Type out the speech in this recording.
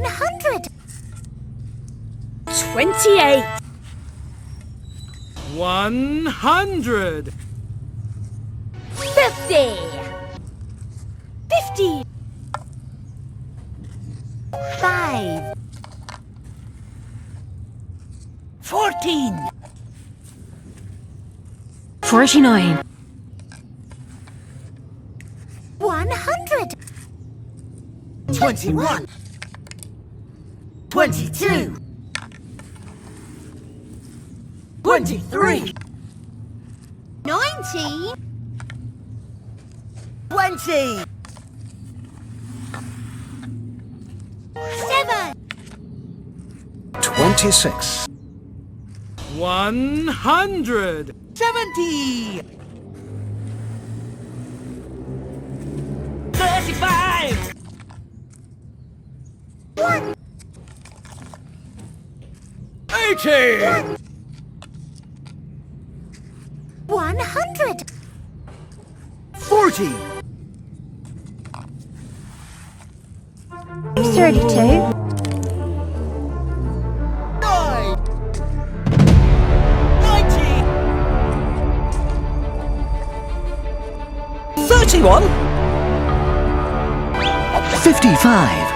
100. 28. 100. 50. 50. 5. 14. 49. 100. 21. 22. 23. 19. 20. 7. 26. 100. 70. 35. 1. 80. 100. 40. 32. 9. 90. 31. 55.